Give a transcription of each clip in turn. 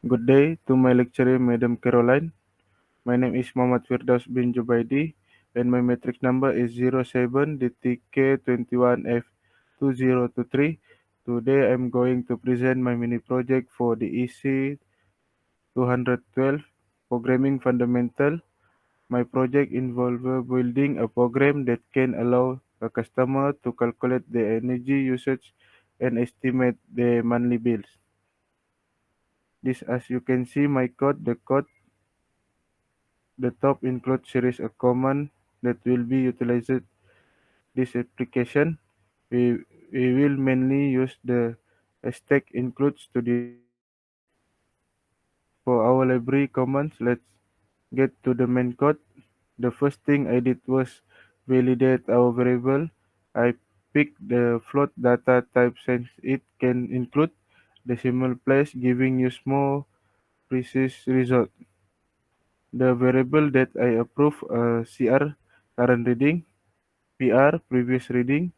Good day to my lecturer, Madam Caroline. My name is Muhammad Firdaus bin Jubaidi, and my matrix number is 07DTK21F2023. Today I'm going to present my mini project for the EC 212 Programming Fundamental. My project involves building a program that can allow a customer to calculate the energy usage and estimate the monthly bills. This, as you can see, my code. The top includes series of commands that will be utilized this application. We, we will mainly use the stack includes to define for our library commands. Let's get to the main code. The first thing I did was validate our variable. I picked the float data type since it can include decimal place, giving you more precise result. The variable that I approve CR current reading, PR previous reading,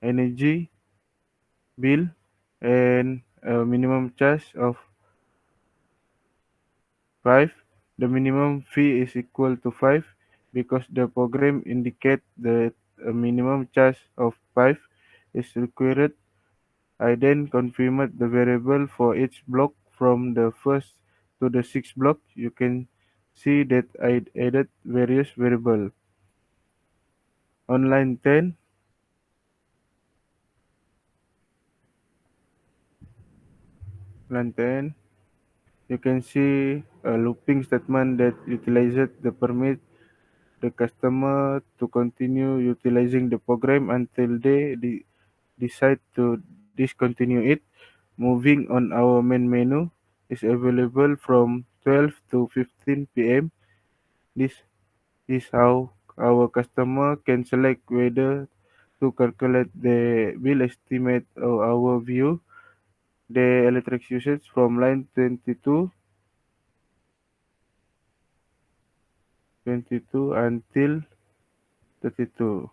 energy bill, and a minimum charge of 5. The minimum fee is equal to 5 because the program indicates that a minimum charge of 5 is required. I then confirmed the variable for each block from the first to the sixth block. You can see that I added various variables. On line 10, you can see a looping statement that utilizes the permit the customer to continue utilizing the program until they decide to discontinue it. Moving on, our main menu is available from 12 to 15 p.m. This is how our customer can select whether to calculate the bill estimate of our view the electric usage from line 22 until 32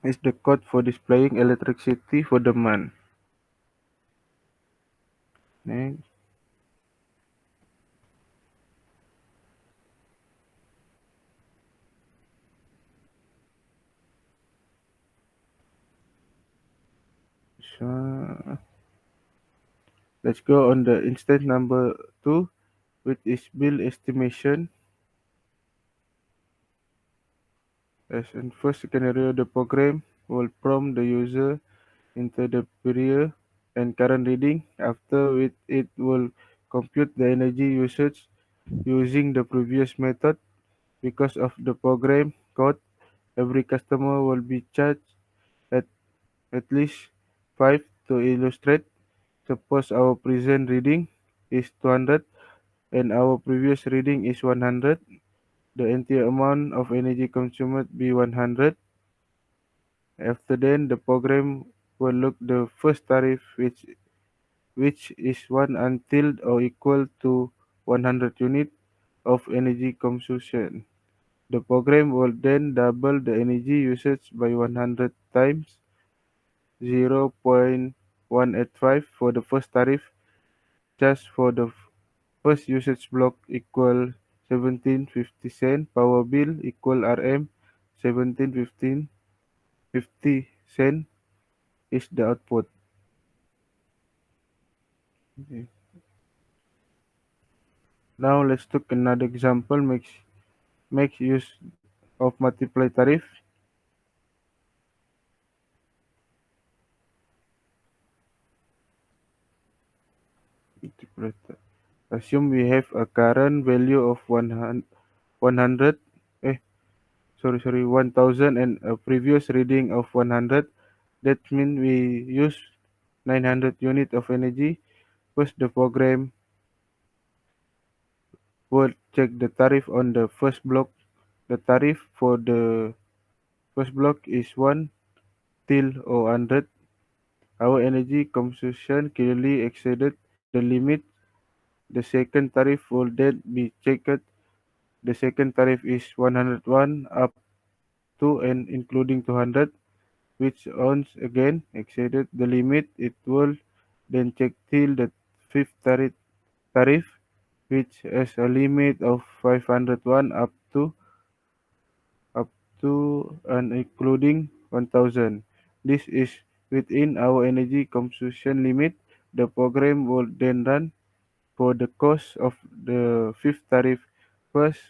is the code for displaying electricity for the month. Next. So let's go on the instance number 2, which is bill estimation. As in first scenario, the program will prompt the user into the period and current reading. After which it will compute the energy usage using the previous method. Because of the program code, every customer will be charged at, at least 5 to illustrate. Suppose our present reading is 200 and our previous reading is 100. The entire amount of energy consumed be 100. After then, the program will look the first tariff which is 1 until or equal to 100 unit of energy consumption. The program will then double the energy usage by 100 times 0.185 for the first tariff. Just for the first usage block equal 1750 cent. Power bill equal Rm 1750 cent is the output. Okay. Now let's take another example. Makes use of multiply tariff. Assume we have a current value of 100 sorry 1000 and a previous reading of 100. That means we use 900 unit of energy. First, the program will check the tariff on the first block. The tariff for the first block is 1 till 100. Our energy consumption clearly exceeded the limit. The second tariff will then be checked. The second tariff is 101 up to and including 200, which once again exceeded the limit. It will then check till the fifth tariff, which has a limit of 500 won up to and including 1000. This is within our energy consumption limit. The program will then run for the cost of the fifth tariff. First,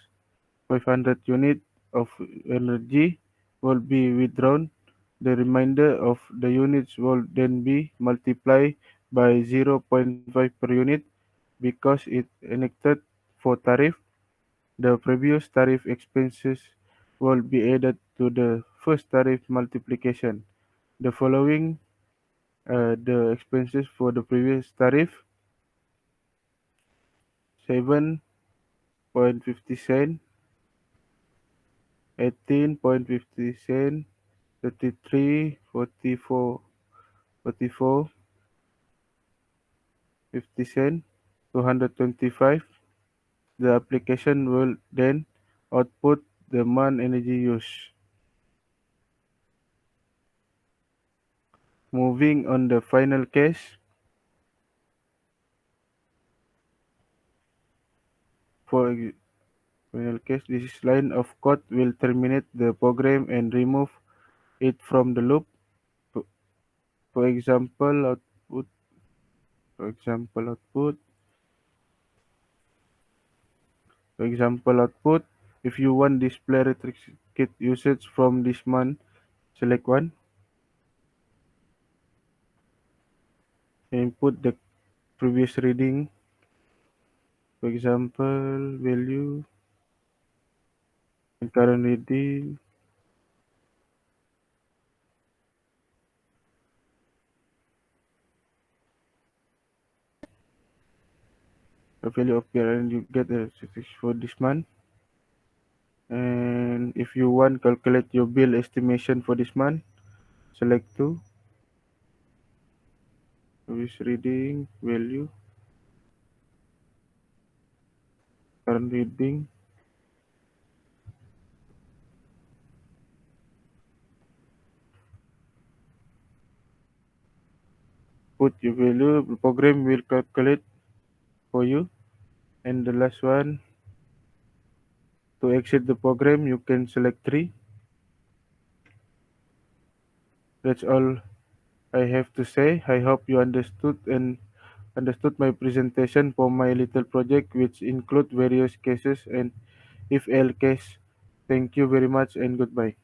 500 units of energy will be withdrawn. The remainder of the units will then be multiplied by 0.5 per unit because it enacted for tariff. The previous tariff expenses will be added to the first tariff multiplication. The following the expenses for the previous tariff: 7.50 cent, 18.50 cent, 33, 44, 44, 50 cent, 225. The application will then output the month energy use. Moving on the final case, for final case, this line of code will terminate the program and remove it from the loop. For for example, output, for example, output, for example, output. If you want display electricity usage from this month, select one. Input the previous reading, for example, value and current reading. The value appear and you get the statistics for this month. And if you want calculate your bill estimation for this month, select two. Previous reading, value, current reading. Put your value, the program will calculate for you. And the last one, to exit the program, you can select three. That's all I have to say. I hope you understood my presentation for my little project, which include various cases and if L case. Thank you very much and goodbye.